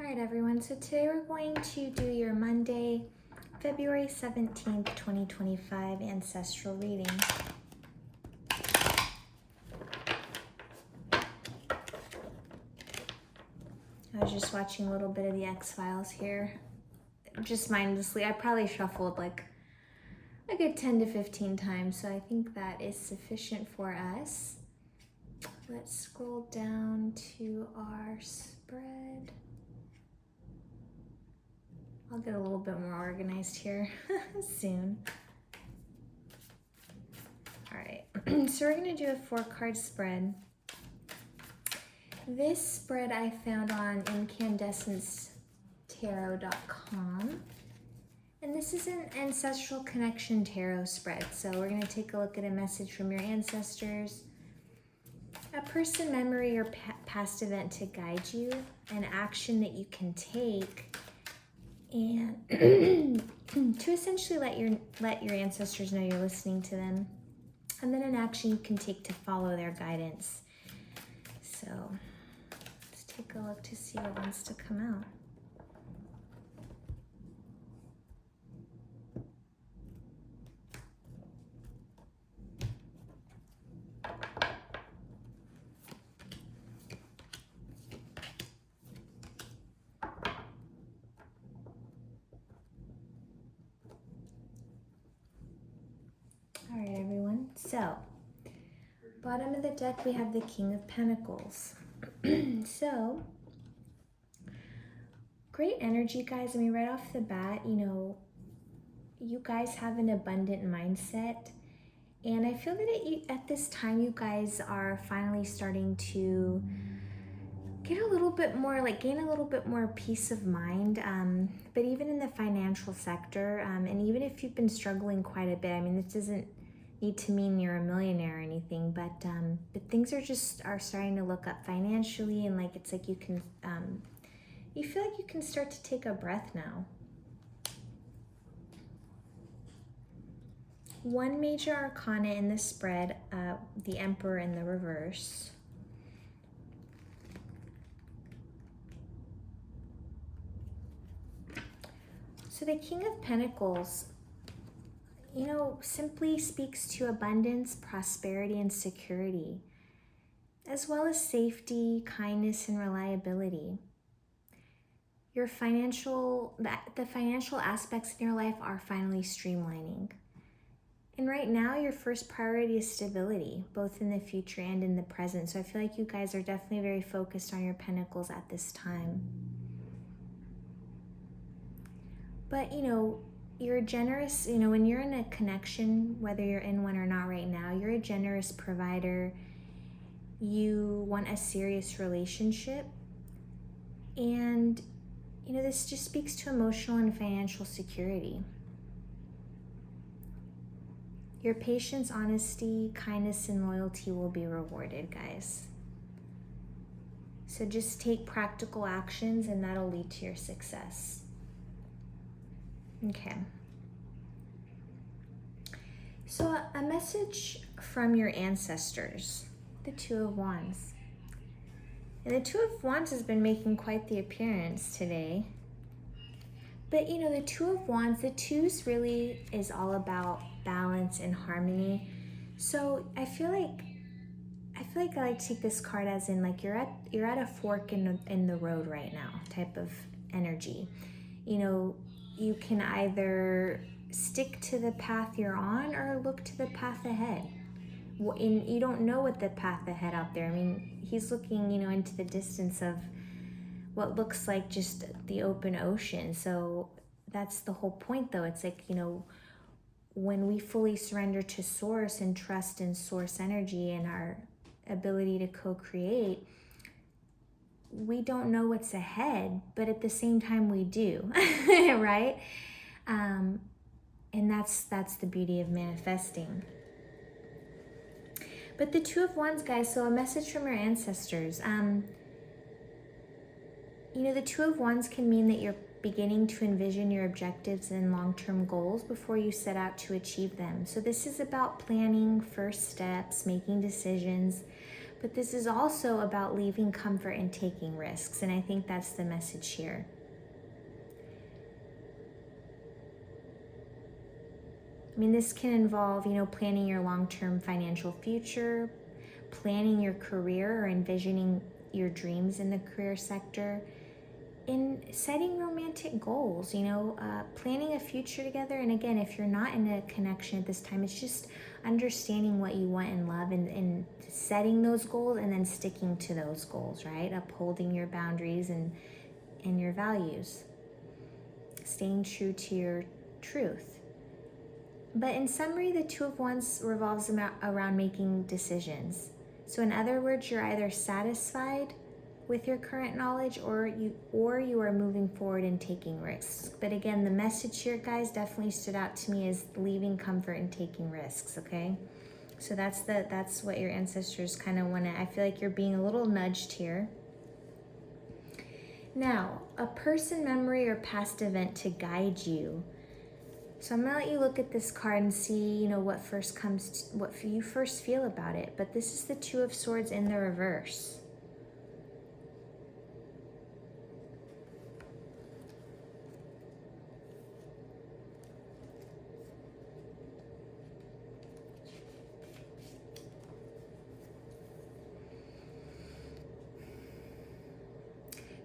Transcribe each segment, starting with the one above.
All right, everyone. So today we're going to do your Monday, February 17th, 2025 ancestral reading. I was just watching a little bit of the X-Files here, just mindlessly. I probably shuffled like a good 10 to 15 times, so I think that is sufficient for us. Let's scroll down to our spread. I'll get a little bit more organized here soon. All right, so we're gonna do a 4-card spread. This spread I found on incandescencetarot.com. And this is an ancestral connection tarot spread. So we're gonna take a look at a message from your ancestors, a person, memory, or past event to guide you, an action that you can take, and to essentially let your ancestors know you're listening to them, and then an action you can take to follow their guidance. So let's take a look to see what wants to come out. All right, everyone. So, bottom of the deck, we have the King of Pentacles. So, great energy, guys. I mean, right off the bat, you guys have an abundant mindset. And I feel that at this time, you guys are finally starting to get a little bit more, gain a little bit more peace of mind. But even in the financial sector, and even if you've been struggling quite a bit, I mean, this doesn't need to mean you're a millionaire or anything, but things are starting to look up financially, and it's like you can, you feel like you can start to take a breath now. One major arcana in the spread, the Emperor in the reverse. So the King of Pentacles, simply speaks to abundance, prosperity, and security, as well as safety, kindness, and reliability. The financial aspects in your life are finally streamlining. And right now, your first priority is stability, both in the future and in the present. So I feel like you guys are definitely very focused on your pentacles at this time. But, you're generous, when you're in a connection, whether you're in one or not right now, you're a generous provider. You want a serious relationship. And, this just speaks to emotional and financial security. Your patience, honesty, kindness, and loyalty will be rewarded, guys. So just take practical actions and that'll lead to your success. Okay. So a message from your ancestors, the Two of Wands. And the Two of Wands has been making quite the appearance today. But the Two of Wands, the twos really is all about balance and harmony. So I feel like I like to take this card as in you're at a fork in the road right now type of energy. You can either stick to the path you're on or look to the path ahead. And you don't know what the path ahead out there. I mean, he's looking, into the distance of what looks like just the open ocean. So that's the whole point, though. It's like, when we fully surrender to source and trust in source energy and our ability to co-create, we don't know what's ahead, but at the same time we do, right? And that's the beauty of manifesting. But the Two of Wands, guys, so a message from your ancestors. The Two of Wands can mean that you're beginning to envision your objectives and long-term goals before you set out to achieve them. So this is about planning first steps, making decisions, But this is also about leaving comfort and taking risks. And I think that's the message here. I mean, this can involve, planning your long-term financial future, planning your career or envisioning your dreams in the career sector, in setting romantic goals, planning a future together. And again, if you're not in a connection at this time, it's just understanding what you want in love and setting those goals and then sticking to those goals, right? Upholding your boundaries and your values, staying true to your truth. But in summary, the Two of Wands revolves around making decisions. So in other words, you're either satisfied with your current knowledge or you are moving forward and taking risks. But again, the message here, guys, definitely stood out to me as leaving comfort and taking risks, okay? So that's what your ancestors kind of want to, I feel like you're being a little nudged here. Now, a person, memory, or past event to guide you. So I'm gonna let you look at this card and see, what you first feel about it. But this is the Two of Swords in the reverse.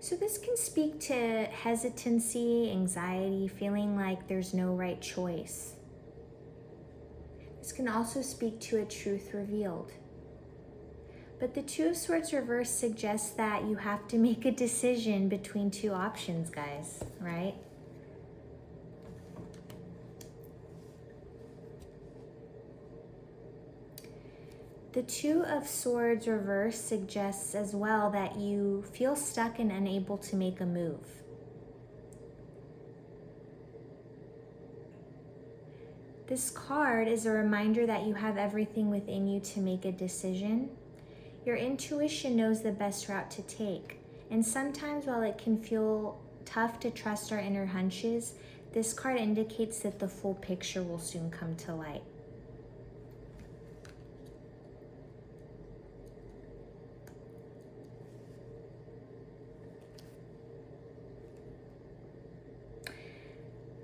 So this can speak to hesitancy, anxiety, feeling like there's no right choice. This can also speak to a truth revealed. But the Two of Swords reverse suggests that you have to make a decision between two options, guys, right? The Two of Swords reverse suggests as well that you feel stuck and unable to make a move. This card is a reminder that you have everything within you to make a decision. Your intuition knows the best route to take. And sometimes while it can feel tough to trust our inner hunches, this card indicates that the full picture will soon come to light.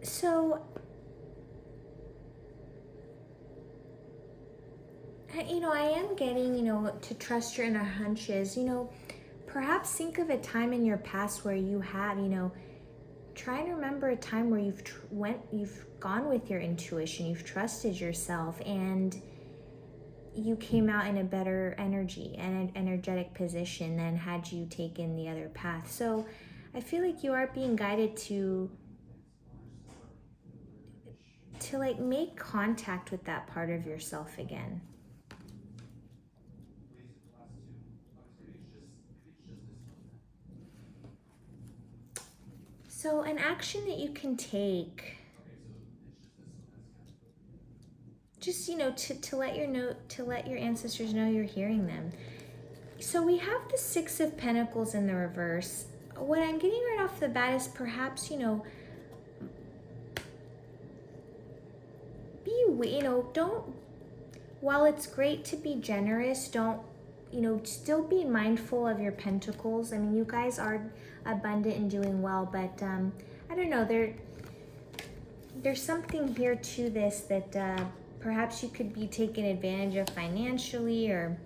So, I am getting, to trust your inner hunches, perhaps think of a time in your past where you have, try and remember a time where you've gone with your intuition, you've trusted yourself, and you came out in a better energy and an energetic position than had you taken the other path. So I feel like you are being guided to like make contact with that part of yourself again. So an action that you can take, just to let your ancestors know you're hearing them. So we have the Six of Pentacles in the reverse. What I'm getting right off the bat is perhaps don't, while it's great to be generous, don't, still be mindful of your pentacles. I mean, you guys are abundant and doing well, but I don't know, there's something here to this that perhaps you could be taken advantage of financially, or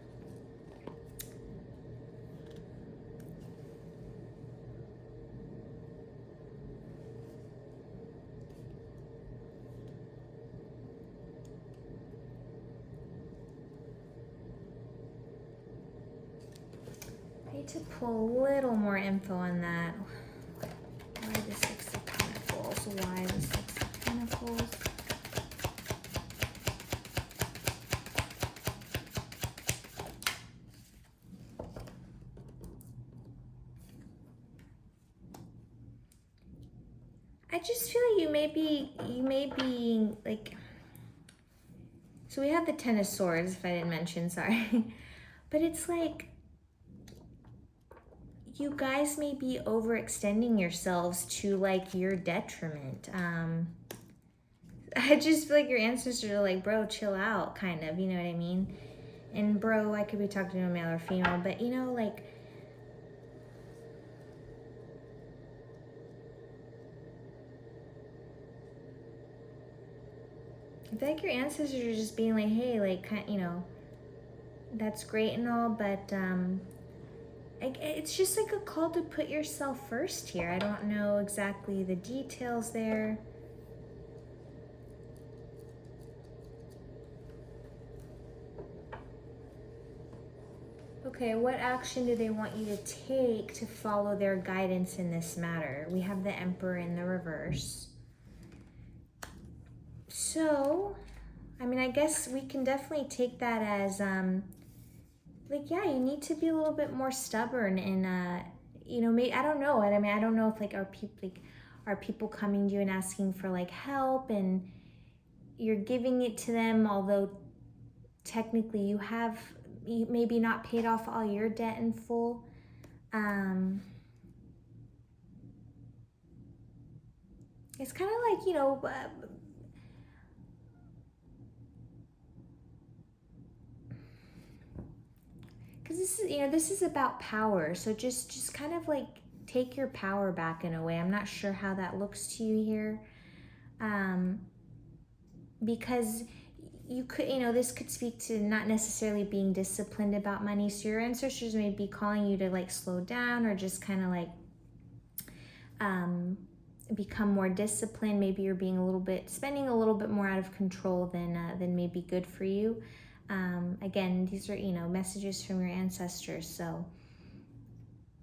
to pull a little more info on that. Why the Six of Pentacles? Why the Six of Pentacles? I just feel like you may be like, so we have the Ten of Swords, if I didn't mention, sorry. But it's like, you guys may be overextending yourselves to like your detriment. I just feel like your ancestors are like, bro, chill out, kind of, you know what I mean? And bro, I could be talking to a male or female, but you know, like, I feel like your ancestors are just being like, hey, like, you know, that's great and all, but it's just like a call to put yourself first here. I don't know exactly the details there. Okay, what action do they want you to take to follow their guidance in this matter? We have the Emperor in the reverse. So, I mean, I guess we can definitely take that as, like, yeah, you need to be a little bit more stubborn and, you know, I don't know. I mean, I don't know if, like, are people coming to you and asking for, like, help and you're giving it to them, although technically you have maybe not paid off all your debt in full. It's kind of like, you know, because this is, you know, this is about power. So just kind of like take your power back in a way. I'm not sure how that looks to you here, because you could, you know, this could speak to not necessarily being disciplined about money. So your ancestors may be calling you to like slow down or just kind of like become more disciplined. Maybe you're being spending a little bit more out of control than may be good for you. Again, these are, you know, messages from your ancestors. So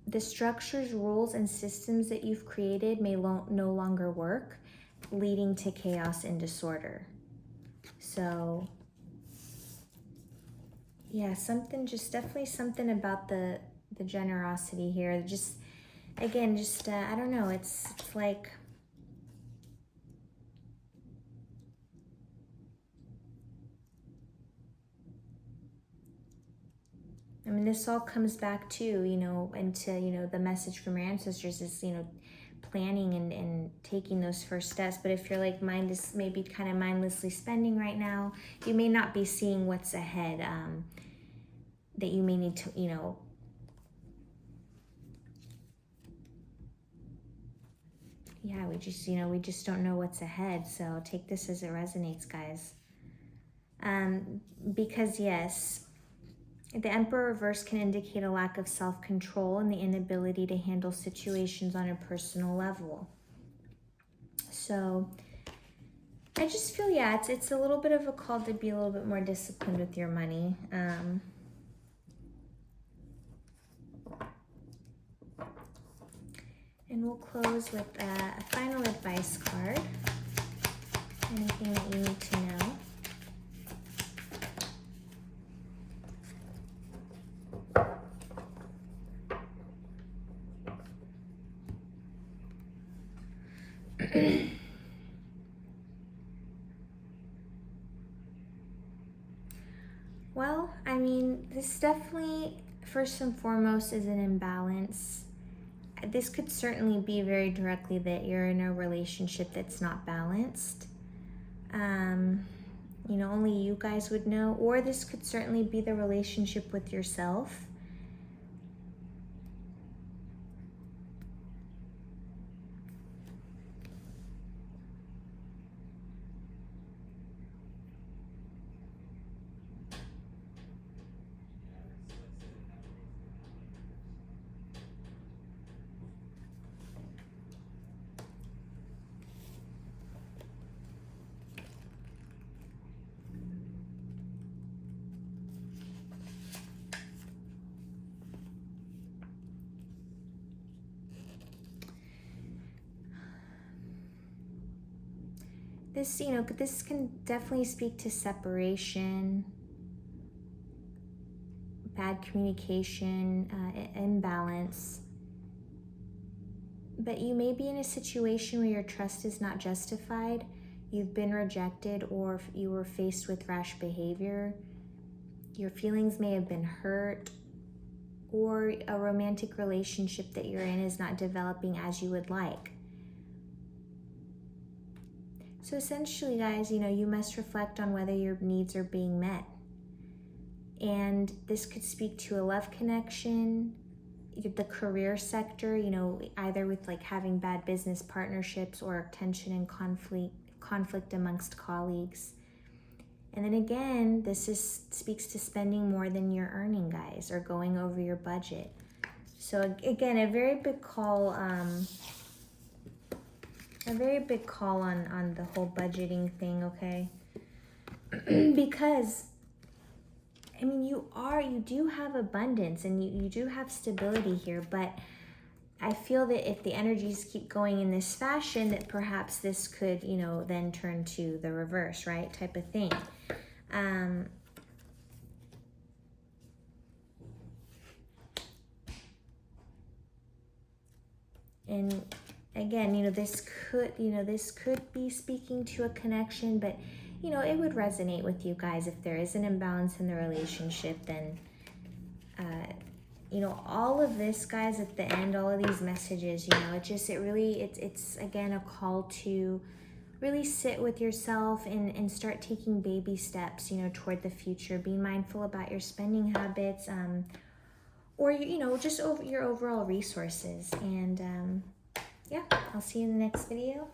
the structures, rules, and systems that you've created may no longer work, leading to chaos and disorder. So yeah, definitely something about the generosity here. Just, again, just, I don't know, it's like, I mean, this all comes back to, you know, into, you know, the message from your ancestors is, you know, planning and taking those first steps. But if you're like maybe kind of mindlessly spending right now, you may not be seeing what's ahead, that you may need to, you know, yeah, we just don't know what's ahead. So take this as it resonates, guys. Because yes, the Emperor reverse can indicate a lack of self-control and the inability to handle situations on a personal level. So I just feel, yeah, it's a little bit of a call to be a little bit more disciplined with your money. And we'll close with a final advice card. Anything that you need to know. Well, I mean, this definitely, first and foremost, is an imbalance. This could certainly be very directly that you're in a relationship that's not balanced. You know, only you guys would know. Or this could certainly be the relationship with yourself. This, you know, this can definitely speak to separation, bad communication, imbalance. But you may be in a situation where your trust is not justified, you've been rejected, or you were faced with rash behavior. Your feelings may have been hurt, or a romantic relationship that you're in is not developing as you would like. So essentially, guys, you know, you must reflect on whether your needs are being met. And this could speak to a love connection, the career sector, you know, either with like having bad business partnerships or tension and conflict amongst colleagues. And then again, speaks to spending more than you're earning, guys, or going over your budget. So again, a very big call on the whole budgeting thing, okay? Because I mean, you do have abundance and you do have stability here, but I feel that if the energies keep going in this fashion, that perhaps this could, you know, then turn to the reverse, right? Type of thing. And again, you know, this could be speaking to a connection, but you know, it would resonate with you guys. If there is an imbalance in the relationship, then you know, all of this, guys, at the end, all of these messages, you know, it's again a call to really sit with yourself and start taking baby steps, you know, toward the future. Be mindful about your spending habits, or you know, just over your overall resources. And yeah, I'll see you in the next video.